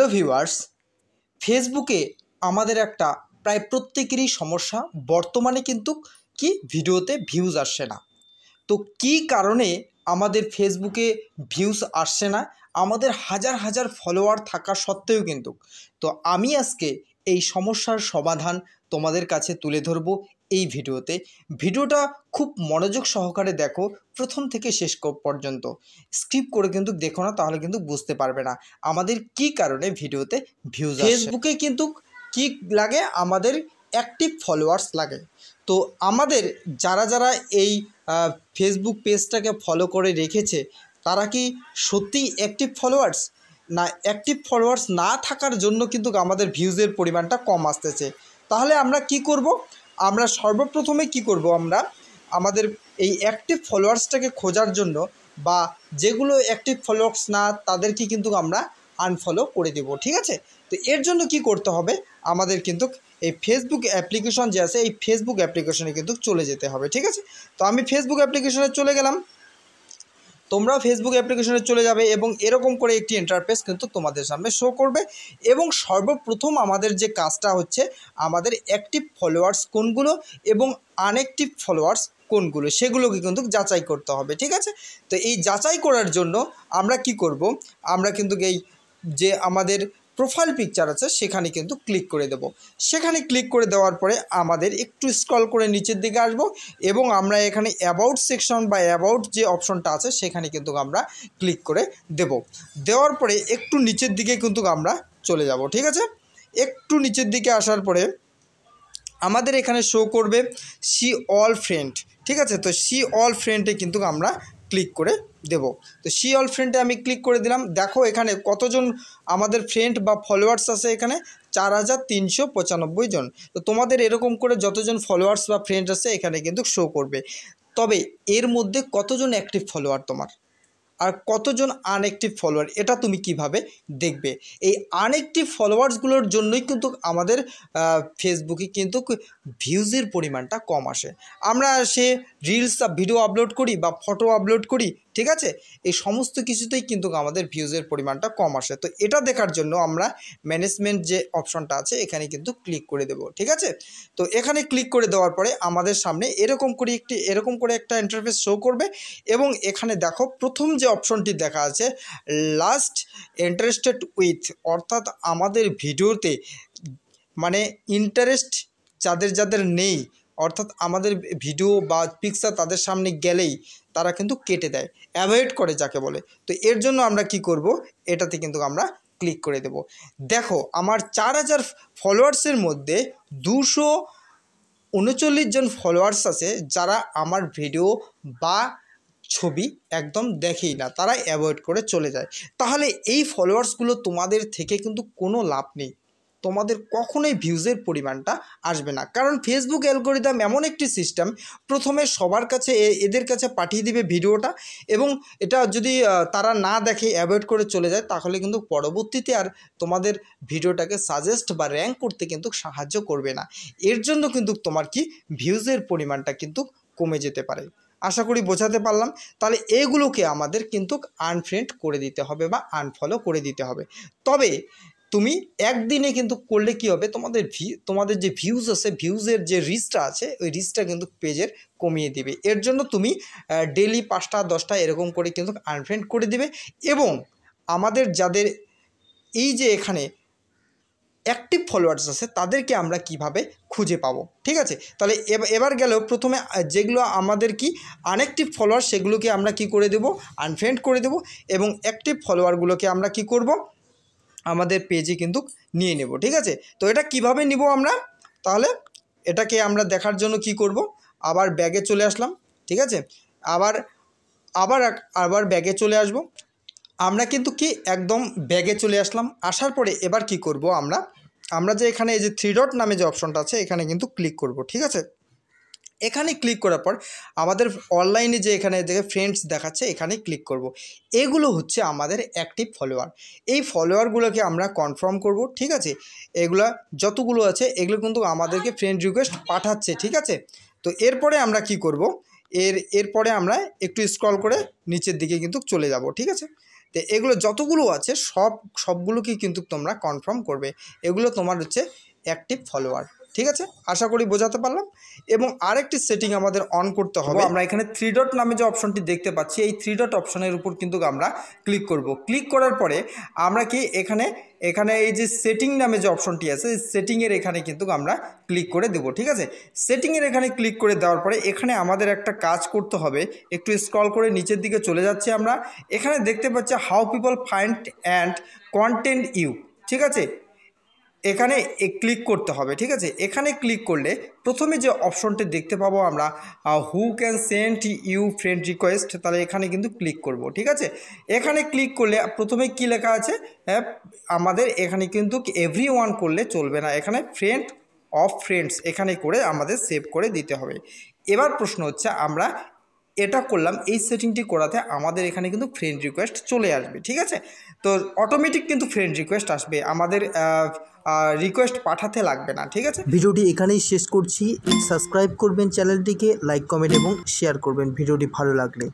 Hello viewers, ফেসবুকে আমাদের একটা প্রায় প্রত্যেকেরই সমস্যা বর্তমানে কিন্তু কি ভিডিওতে ভিউজ আসছে না। তো কি কারণে আমাদের ফেসবুকে ভিউজ আসছে না, আমাদের হাজার হাজার ফলোয়ার থাকা সত্ত্বেও কিন্তু। তো আমি আজকে এই সমস্যার সমাধান তোমাদের কাছে তুলে ধরবো এই ভিডিওতে। ভিডিওটা খুব মনোযোগ সহকারে দেখো, প্রথম থেকে শেষ পর্যন্ত। স্কিপ করে কিন্তু দেখো না, তাহলে কিন্তু বুঝতে পারবে না আমাদের কি কারণে ভিডিওতে ভিউজ আসছে। ফেসবুকে কিন্তু কি লাগে, আমাদের অ্যাক্টিভ ফলোয়ার্স লাগে। তো আমাদের যারা যারা এই ফেসবুক পেজটাকে ফলো করে রেখেছে, তারা কি সত্যিই অ্যাক্টিভ ফলোয়ার্স, না অ্যাক্টিভ ফলোয়ার্স না থাকার জন্য কিন্তু আমাদের ভিউজের পরিমাণটা কম আসতেছে? তাহলে আমরা কি করব? আমরা সর্বপ্রথমে কি করব, আমরা আমাদের এই অ্যাক্টিভ ফলোয়ার্সটাকে খোঁজার জন্য, বা যেগুলো অ্যাক্টিভ ফলোয়ার্স না তাদেরকে কিন্তু আমরা আনফলো করে দেব। ঠিক আছে? তো এর জন্য কি করতে হবে, আমাদের কিন্তু এই ফেসবুক অ্যাপ্লিকেশন যে আছে, এই ফেসবুক অ্যাপ্লিকেশনে কিন্তু চলে যেতে হবে। ঠিক আছে? তো আমি ফেসবুক অ্যাপ্লিকেশনে চলে গেলাম, তোমরাও ফেসবুক অ্যাপ্লিকেশনে চলে যাবে এবং এরকম করে একটি ইন্টারফেস কিন্তু তোমাদের সামনে শো করবে। এবং সর্বপ্রথম আমাদের যে কাজটা হচ্ছে, আমাদের অ্যাক্টিভ ফলোয়ার্স কোনগুলো এবং আনঅ্যাক্টিভ ফলোয়ার্স কোনগুলো, সেগুলোকে কিন্তু যাচাই করতে হবে। ঠিক আছে? তো এই যাচাই করার জন্য আমরা কি করব, আমরা কিন্তু এই যে আমাদের প্রোফাইল পিকচার আছে সেখানে কিন্তু ক্লিক করে দেব। সেখানে ক্লিক করে দেওয়ার পরে আমাদের একটু স্ক্রল করে নিচের দিকে আসব এবং আমরা এখানে অ্যাবাউট সেকশন বা অ্যাবাউট যে অপশনটা আছে সেখানে কিন্তু আমরা ক্লিক করে দেব। দেওয়ার পরে একটু নিচের দিকে কিন্তু আমরা চলে যাব। ঠিক আছে? একটু নিচের দিকে আসার পরে আমাদের এখানে শো করবে সি অল ফ্রেন্ড। ঠিক আছে? তো সি অল ফ্রেন্ডে কিন্তু আমরা ক্লিক করে দেব। তো সি অল ফ্রেন্ডে আমি ক্লিক করে দিলাম। দেখো এখানে কতজন আমাদের ফ্রেন্ড বা ফলোয়ার্স আছে, এখানে 4395 জন। তো তোমাদের এরকম করে যতজন ফলোয়ার্স বা ফ্রেন্ড আছে এখানে কিন্তু শো করবে। তবে এর মধ্যে কতজন অ্যাক্টিভ ফলোয়ার তোমার আর কতজন আনঅ্যাক্টিভ ফলোয়ার, এটা তুমি কিভাবে দেখবে? এই আনঅ্যাক্টিভ ফলোয়ার্সগুলোর জন্যই কিন্তু আমাদের ফেসবুকে কিন্তু ভিউজের পরিমাণটা কম আসে। আমরা সে রিলস ভিডিও আপলোড করি বা ফটো আপলোড করি, ঠিক আছে, এই সমস্ত কিছুতেই কিন্তু আমাদের ভিউজের পরিমাণটা কম আসে। তো এটা দেখার জন্য আমরা ম্যানেজমেন্ট যে অপশনটা আছে এখানে কিন্তু ক্লিক করে দেব। ঠিক আছে? তো এখানে ক্লিক করে দেওয়ার পরে আমাদের সামনে এরকম করে একটা ইন্টারফেস শো করবে এবং এখানে দেখো প্রথম যে অপশনটি দেখা আছে, লাস্ট ইন্টারেস্টেড উইথ, অর্থাৎ আমাদের ভিডিওতে মানে ইন্টারেস্ট যাদের যাদের নেই, অর্থাৎ আমাদের ভিডিও বা পিকচার তাদের সামনে গেলেই তারা কিন্তু কেটে দেয়, অ্যাভয়েড করে যাকে বলে। তো এর জন্য আমরা কি করব, এটাতে কিন্তু আমরা ক্লিক করে দেব। দেখো আমার 4000 ফলোয়ার্সের মধ্যে 239 জন ফলোয়ার্স আছে যারা আমার ভিডিও বা ছবি একদম দেখেই না, তারা অ্যাভয়েড করে চলে যায়। তাহলে এই ফলোয়ার্সগুলো তোমাদের থেকে কিন্তু কোনো লাভ নেই, তোমাদের কখনোই ভিউজের পরিমাণটা আসবে না। কারণ ফেসবুক অ্যালগরিদম এমন একটি সিস্টেম, প্রথমে সবার কাছে এদের কাছে পাঠিয়ে দিবে ভিডিওটা, এবং এটা যদি তারা না দেখে অ্যাভয়েড করে চলে যায়, তাহলে কিন্তু পরবর্তীতে আর তোমাদের ভিডিওটাকে সাজেস্ট বা র্যাঙ্ক করতে কিন্তু সাহায্য করবে না। এর জন্য কিন্তু তোমার কি ভিউজের পরিমাণটা কিন্তু কমে যেতে পারে। আশা করি বোঝাতে পারলাম। তাহলে এগুলোকে আমাদের কিন্তু আনফ্রেন্ড করে দিতে হবে বা আনফলো করে দিতে হবে। তবে তুমি একদিনে কিন্তু করলে কি হবে, তোমাদের যে ভিউজ আছে, ভিউজের যে রিচটা আছে, ওই রিচটা কিন্তু পেজের কমিয়ে দিবে। এর জন্য তুমি ডেলি 5টা 10টা এরকম করে কিন্তু আনফ্রেন্ড করে দিবে। এবং আমাদের যাদের এই যে এখানে অ্যাক্টিভ ফলোয়ার্স আছে তাদেরকে আমরা কিভাবে খুঁজে পাবো? ঠিক আছে? তাহলে এবার গেল প্রথমে যেগুলো আমাদের কি আনঅ্যাক্টিভ ফলোয়ার, সেগুলোকে আমরা কি করে দেব, আনফ্রেন্ড করে দেব। এবং অ্যাক্টিভ ফলোয়ারগুলোকে আমরা কি করব, আমাদের পেজে কিন্তু নিয়ে নেব। ঠিক আছে? তো এটা কিভাবে নিব আমরা? তাহলে এটাকে আমরা দেখার জন্য কি করব, আবার ব্যাগে চলে আসলাম। ঠিক আছে? আবার ব্যাগে চলে আসব। আমরা কিন্তু কি একদম ব্যাগে চলে আসলাম। আসার পরে এবার কি করব, আমরা যে এখানে এই যে 3 ডট নামে যে অপশনটা আছে এখানে কিন্তু ক্লিক করব। ঠিক আছে? এখানে ক্লিক করার পর আমাদের অনলাইনে যে এখানে দেখে ফ্রেন্ডস দেখাচ্ছে, এখানে ক্লিক করব। এগুলো হচ্ছে আমাদের অ্যাক্টিভ ফলোয়ার। এই ফলোয়ারগুলোকে আমরা কনফার্ম করব। ঠিক আছে? এগুলা যতগুলো আছে এগুলো কিন্তু আমাদেরকে ফ্রেন্ড রিকোয়েস্ট পাঠাচ্ছে। ঠিক আছে? তো এরপরে আমরা কি করব, এরপরে আমরা একটু স্ক্রল করে নিচের দিকে কিন্তু চলে যাব। ঠিক আছে? তো এগুলো যতগুলো আছে সবগুলোকেই কিন্তু তোমরা কনফার্ম করবে। এগুলো তোমার হচ্ছে অ্যাক্টিভ ফলোয়ার। ঠিক আছে, আশা করি বোঝাতে পারলাম। এবং আরেকটি সেটিং আমাদের অন করতে হবে। আমরা এখানে 3 ডট নামে যে অপশনটি দেখতে পাচ্ছি, এই 3 ডট অপশনের উপর কিন্তু আমরা ক্লিক করব। ক্লিক করার পরে আমরা কি এখানে এই যে সেটিং নামে যে অপশনটি আছে, এই সেটিংয়ের এখানে কিন্তু আমরা ক্লিক করে দেব। ঠিক আছে, সেটিংয়ের এখানে ক্লিক করে দেওয়ার পরে এখানে আমাদের একটা কাজ করতে হবে। একটু স্ক্রল করে নিচের দিকে চলে যাচ্ছি আমরা। এখানে দেখতে পাচ্ছি how people find and content you. ঠিক আছে, এখানে ক্লিক করতে হবে। ঠিক আছে, এখানে ক্লিক করলে প্রথমে যে অপশনটি দেখতে পাবো আমরা, who can send you friend request, তাহলে এখানে কিন্তু ক্লিক করব। ঠিক আছে, এখানে ক্লিক করলে প্রথমে কি লেখা আছে, আমাদের এখানে কিন্তু এভরিওয়ান করলে চলবে না, এখানে ফ্রেন্ড অফ ফ্রেন্ডস এখানে করে আমাদের সেভ করে দিতে হবে। এবার প্রশ্ন হচ্ছে, আমরা এটা করলাম, এই সেটিংটি করাতে আমাদের এখানে কিন্তু ফ্রেন্ড রিকোয়েস্ট চলে আসবে। ঠিক আছে, তো অটোমেটিক কিন্তু ফ্রেন্ড রিকোয়েস্ট আসবে, আমাদের রিকোয়েস্ট পাঠাতে লাগবে না। ঠিক আছে, ভিডিওটি এখানেই শেষ করছি। সাবস্ক্রাইব করবেন চ্যানেলটিকে, লাইক কমেন্ট এবং শেয়ার করবেন ভিডিওটি ভালো লাগলে।